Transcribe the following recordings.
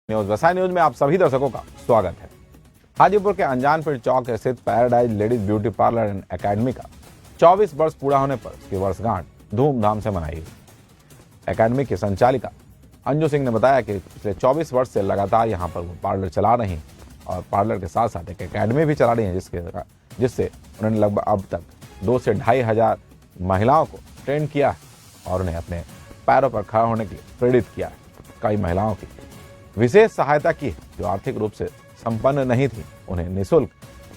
News वसाई news में आप सभी दर्शकों का स्वागत है। हाजीपुर के अनजानपुर चौक स्थित paradise ladies beauty parlour and academy का 24 वर्ष पूरा होने पर उसकी वर्षगांठ धूमधाम से मनाई गई। एकेडमी की संचालिका अंजू सिंह ने बताया कि पिछले 24 वर्ष से लगातार यहां पर वो पार्लर चला रही और पार्लर के साथ साथ एक एकेडमी भी चला रही है, जिससे उन्होंने लगभग अब तक 2 से 2.5 हजार महिलाओं को ट्रेन किया और उन्हें अपने पैरों पर खड़ा होने के लिए प्रेरित किया है। कई महिलाओं की विशेष सहायता की जो आर्थिक रूप से संपन्न नहीं थी, उन्हें निःशुल्क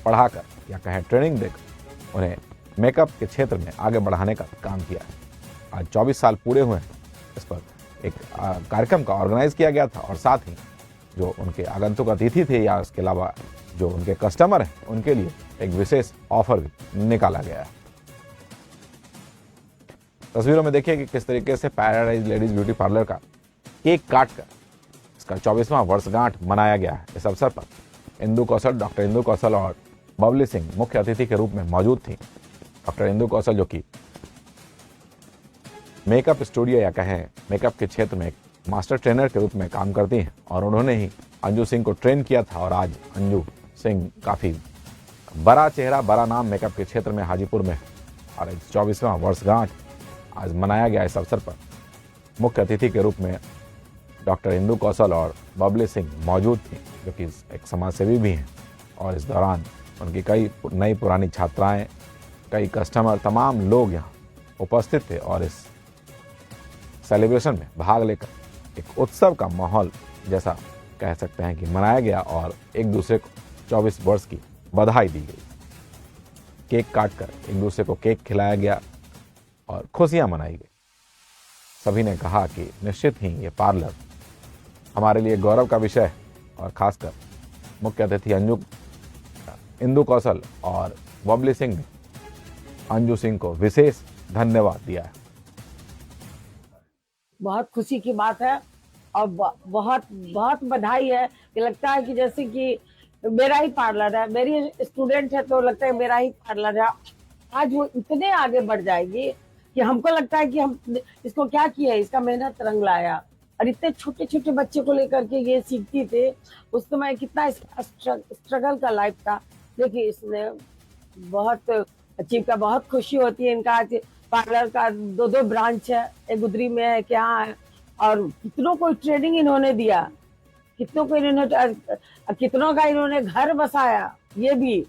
पढ़ाकर या कहें ट्रेनिंग देकर उन्हें मेकअप के क्षेत्र में आगे बढ़ाने का काम किया है। आज 24 साल पूरे हुए हैं। इस पर एक कार्यक्रम का ऑर्गेनाइज किया गया था और साथ ही जो उनके आगंतुक अतिथि थे या उसके अलावा जो उनके कस्टमर हैं उनके लिए एक विशेष ऑफर भी निकाला गया है। तस्वीरों में देखिए कि किस तरीके से पैराडाइज लेडीज ब्यूटी पार्लर का केक काटकर इसका 24वां वर्षगांठ मनाया गया है। इस अवसर पर इंदु कौशल, डॉक्टर इंदु कौशल और बबली सिंह मुख्य अतिथि के रूप में मौजूद थी। डॉक्टर इंदु कौशल जो कि मेकअप स्टूडियो या कहें मेकअप के क्षेत्र में एक मास्टर ट्रेनर के रूप में काम करती हैं और उन्होंने ही अंजू सिंह को ट्रेन किया था और आज अंजू सिंह काफी बड़ा चेहरा, बड़ा नाम मेकअप के क्षेत्र में हाजीपुर में और 24वां वर्षगांठ आज मनाया गया। इस अवसर पर मुख्य अतिथि के रूप में डॉक्टर इंदु कौशल और बबली सिंह मौजूद थी, जो कि एक समाजसेवी भी हैं और इस दौरान उनकी कई नई पुरानी छात्राएं, कई कस्टमर, तमाम लोग यहाँ उपस्थित थे और इस सेलिब्रेशन में भाग लेकर एक उत्सव का माहौल जैसा कह सकते हैं कि मनाया गया और एक दूसरे को 24 वर्ष की बधाई दी गई। केक काटकर एक दूसरे को केक खिलाया गया और खुशियां मनाई गई। सभी ने कहा कि निश्चित ही ये पार्लर हमारे लिए गौरव का विषय है और खासकर मुख्य अतिथि इंदु कौशल और बबली सिंह ने अंजू सिंह को विशेष धन्यवाद दिया है। बहुत खुशी की बात है और बहुत बहुत बधाई है कि लगता है कि जैसे कि मेरा ही पार्लर है, मेरी स्टूडेंट है तो लगता है मेरा ही पार्लर है। आज वो इतने आगे बढ़ जाएगी कि हमको लगता है कि हम इसको क्या किया है, इसका मेहनत रंग लाया। और इतने छोटे छोटे बच्चे को लेकर के ये सीखती थे, उस समय कितना स्ट्रगल का लाइफ था, लेकिन इसने बहुत अचीव का। बहुत खुशी होती है। इनका आज पार्लर का 2 ब्रांच है, एक गुदरी में है, क्या है, और कितनों को ट्रेनिंग इन्होंने दिया, कितनों को इन्होंने, कितनों का इन्होंने घर बसाया। ये भी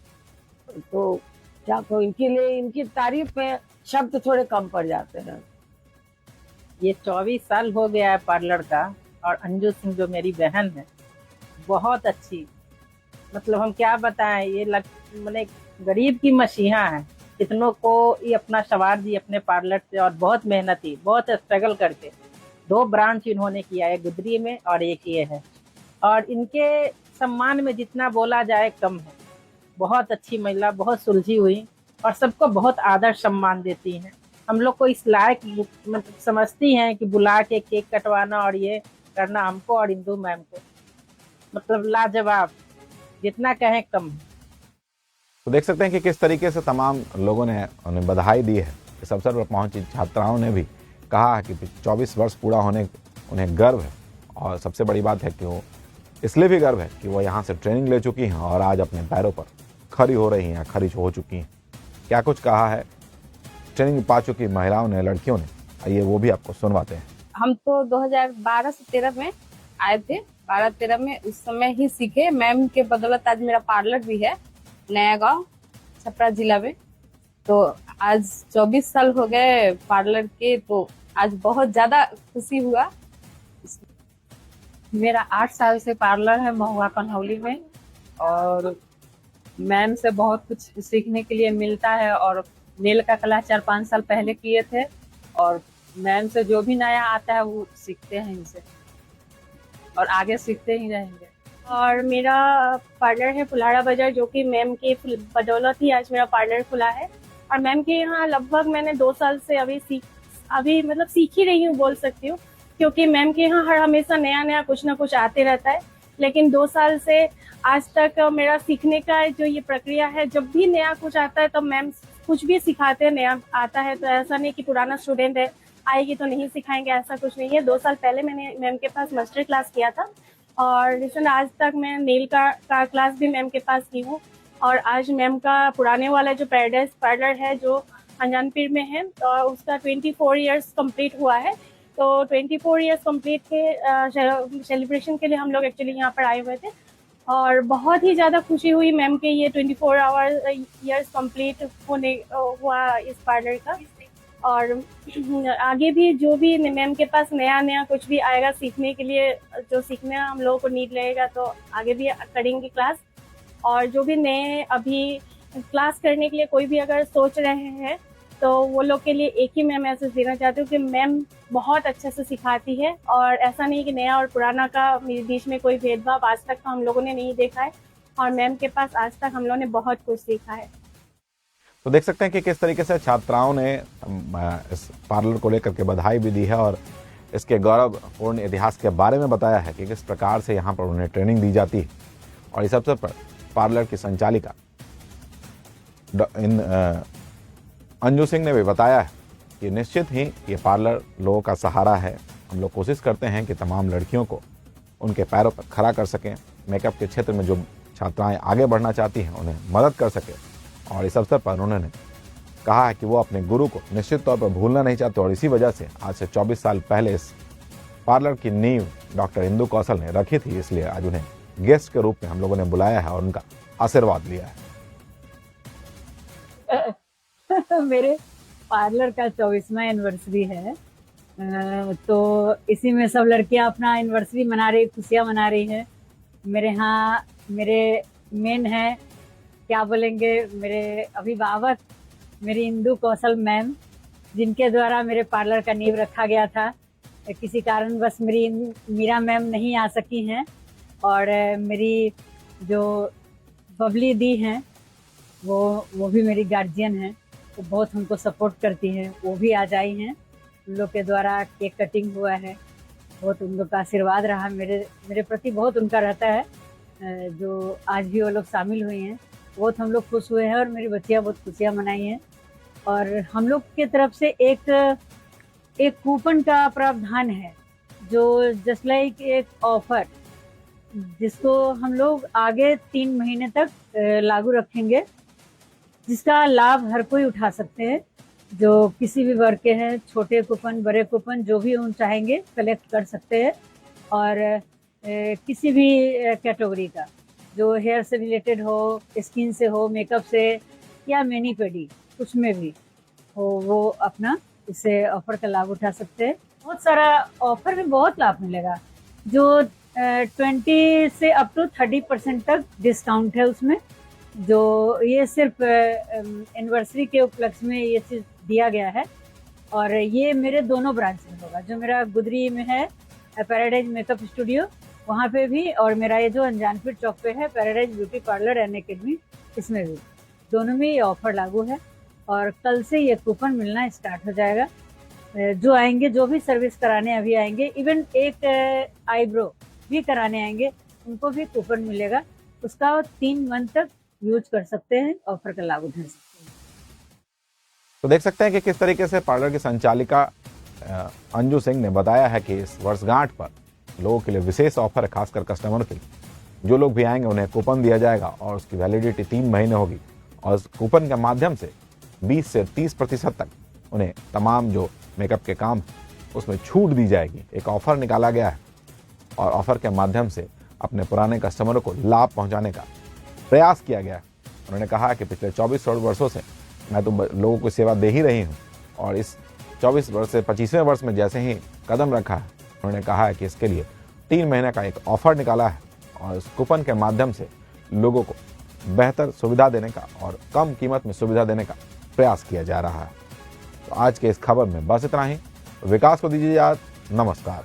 तो क्या कहूँ, इनके लिए इनकी तारीफ में शब्द थोड़े कम पड़ जाते हैं। ये 24 साल हो गया है पार्लर का और अंजू सिंह जो मेरी बहन है बहुत अच्छी, मतलब हम क्या बताएं, ये मैंने गरीब की मसीहा है। कितनों को ये अपना सवार दी अपने पार्लर से और बहुत मेहनती, बहुत स्ट्रगल करके 2 ब्रांच इन्होंने किया है, गुदरी में और एक ये है। और इनके सम्मान में जितना बोला जाए कम है। बहुत अच्छी महिला, बहुत सुलझी हुई और सबको बहुत आदर सम्मान देती हैं। हम लोग को इस लायक मतलब समझती हैं कि बुला के केक कटवाना और ये करना हमको और इंदु मैम को मतलब लाजवाब, जितना कहें कम है। तो देख सकते हैं कि किस तरीके से तमाम लोगों ने उन्हें बधाई दी है। इस अवसर पर पहुंची छात्राओं ने भी कहा है कि 24 वर्ष पूरा होने उन्हें गर्व है और सबसे बड़ी बात है कि वो इसलिए भी गर्व है कि वो यहाँ से ट्रेनिंग ले चुकी हैं और आज अपने पैरों पर खड़ी हो रही हैं, खड़ी हो चुकी हैं। क्या कुछ कहा है ट्रेनिंग पा चुकी महिलाओं ने, लड़कियों ने, आइए वो भी आपको सुनवाते हैं। हम तो 2012 से 13 में आए थे, 12-13 में उस समय ही सीखे। मैम के बदौलत आज मेरा पार्लर भी है नया गांव छपरा जिला में। तो आज 24 साल हो गए पार्लर के, तो आज बहुत ज्यादा खुशी हुआ। मेरा 8 साल से पार्लर है महुआ कन्हौली में और मैम से बहुत कुछ सीखने के लिए मिलता है। और नेल का क्लास 4-5 साल पहले किए थे और मैम से जो भी नया आता है वो सीखते हैं इनसे और आगे सीखते ही रहेंगे। और मेरा पार्लर है पुलाड़ा बाजार, जो कि मैम की बदौलत ही आज मेरा पार्लर खुला है। और मैम के यहाँ लगभग मैंने 2 साल से अभी मतलब सीख ही रही हूँ बोल सकती हूँ, क्योंकि मैम के यहाँ हर हमेशा नया नया कुछ ना कुछ आते रहता है। लेकिन 2 साल से आज तक मेरा सीखने का जो ये प्रक्रिया है, जब भी नया कुछ आता है तो मैम कुछ भी सिखाते हैं, नया आता है तो ऐसा नहीं कि पुराना स्टूडेंट है आएगी तो नहीं सिखाएंगे, ऐसा कुछ नहीं है। 2 साल पहले मैंने मैम के पास मास्टर क्लास किया था और रिसेंट आज तक मैं नेल का क्लास भी मैम के पास की हूँ। और आज मैम का पुराने वाला जो पैराडाइज पार्लर है जो अंजानपीर में है, और उसका 24 इयर्स कंप्लीट हुआ है। तो 24 इयर्स कंप्लीट के सेलिब्रेशन के लिए हम लोग एक्चुअली यहाँ पर आए हुए थे, और बहुत ही ज़्यादा खुशी हुई मैम के ये 24 इयर्स कंप्लीट होने हुआ इस पार्लर का। और आगे भी जो भी मैम के पास नया नया कुछ भी आएगा सीखने के लिए, जो सीखने हम लोगों को नीड लगेगा तो आगे भी करेंगे क्लास। और जो भी नए अभी क्लास करने के लिए कोई भी अगर सोच रहे हैं तो वो लोग के लिए एक ही मैं मैसेज देना चाहती हूँ कि मैम बहुत अच्छे से सिखाती है, और ऐसा नहीं कि नया और पुराना का बीच में कोई भेदभाव आज तक तो हम लोगों ने नहीं देखा है, और मैम के पास आज तक हम लोगों ने बहुत कुछ सीखा है। तो देख सकते हैं कि किस तरीके से छात्राओं ने इस पार्लर को लेकर के बधाई भी दी है और इसके गौरवपूर्ण इतिहास के बारे में बताया है कि किस प्रकार से यहाँ पर उन्हें ट्रेनिंग दी जाती है। और इस अवसर पर पार्लर की संचालिका अंजू सिंह ने भी बताया है कि निश्चित ही ये पार्लर लोगों का सहारा है। हम लोग कोशिश करते हैं कि तमाम लड़कियों को उनके पैरों पर खड़ा कर सकें, मेकअप के क्षेत्र में जो छात्राएं आगे बढ़ना चाहती हैं उन्हें मदद कर सकें। और इस अवसर पर उन्होंने कहा है कि वो अपने गुरु को निश्चित तौर पर भूलना नहीं चाहते, और इसी वजह से आज से 24 साल पहले इस पार्लर की नींव डॉक्टर इंदु कौशल ने रखी थी। इसलिए आज उन्हें गेस्ट के रूप में हम लोगों ने बुलाया है और उनका आशीर्वाद लिया है। मेरे पार्लर का 24वां एनिवर्सरी है, तो इसी में सब लड़कियां अपना एनिवर्सरी मना रही, खुशियां मना रही है। मेरे यहाँ मेरे मेन है, क्या बोलेंगे, मेरे अभिभावक मेरी इंदु कौशल मैम, जिनके द्वारा मेरे पार्लर का नींव रखा गया था। किसी कारणवश मेरी मीरा मैम नहीं आ सकी हैं, और मेरी जो बबली दी हैं वो भी मेरी गार्जियन हैं, वो बहुत हमको सपोर्ट करती हैं, वो भी आज आई हैं। उन लोग के द्वारा केक कटिंग हुआ है, बहुत उन लोग का आशीर्वाद रहा मेरे प्रति, बहुत उनका रहता है, जो आज भी वो लोग शामिल हुई हैं। बहुत हम लोग खुश हुए हैं और मेरी बच्चियाँ बहुत खुशियाँ मनाई हैं। और हम लोग की तरफ से एक कूपन का प्रावधान है, जो जस्ट लाइक एक ऑफर, जिसको हम लोग आगे 3 महीने तक लागू रखेंगे, जिसका लाभ हर कोई उठा सकते हैं, जो किसी भी वर्ग के हैं, छोटे कूपन बड़े कूपन जो भी हम चाहेंगे कलेक्ट कर सकते हैं। और किसी भी कैटेगरी का, जो हेयर से रिलेटेड हो, स्किन से हो, मेकअप से, या मैनी पेडी कुछ में भी हो, वो अपना इससे ऑफर का लाभ उठा सकते हैं। बहुत सारा ऑफर में बहुत लाभ मिलेगा, जो 20 से अप टू 30% तक डिस्काउंट है उसमें। जो ये सिर्फ एनिवर्सरी के उपलक्ष्य में ये चीज़ दिया गया है। और ये मेरे दोनों ब्रांच में होगा, जो मेरा गुदरी में है पैराडाइज मेकअप स्टूडियो, वहाँ पे भी, और मेरा ये जो अंजानपीर चौक पे है paradise beauty parlour and academy, इसमें भी, दोनों में ये ऑफर लागू है। और कल से ये कूपन मिलना स्टार्ट हो जाएगा। जो आएंगे, जो भी सर्विस कराने अभी आएंगे, इवन एक आईब्रो भी कराने आएंगे, उनको भी कूपन मिलेगा। उसका 3 मंथ तक यूज कर सकते हैं, ऑफर का लाभ उठा सकते हैं। तो देख सकते हैं कि किस तरीके से पार्लर की संचालिका अंजू सिंह ने बताया है कि इस वर्षगांठ पर लोगों के लिए विशेष ऑफर है, खासकर कस्टमर के लिए। जो लोग भी आएंगे उन्हें कूपन दिया जाएगा और उसकी वैलिडिटी 3 महीने होगी, और उस कूपन के माध्यम से 20 से 30% तक उन्हें तमाम जो मेकअप के काम उसमें छूट दी जाएगी। एक ऑफर निकाला गया है, और ऑफर के माध्यम से अपने पुराने कस्टमरों को लाभ पहुंचाने का प्रयास किया गया है। उन्होंने कहा कि पिछले 24 वर्षों से मैं तो लोगों को सेवा दे ही रही हूँ, और इस 24 वर्ष से 25वें वर्ष में जैसे ही कदम रखा है, उन्होंने कहा है कि इसके लिए 3 महीने का एक ऑफर निकाला है, और इस कूपन के माध्यम से लोगों को बेहतर सुविधा देने का और कम कीमत में सुविधा देने का प्रयास किया जा रहा है। तो आज के इस खबर में बस इतना ही। विकास को दीजिए याद। नमस्कार।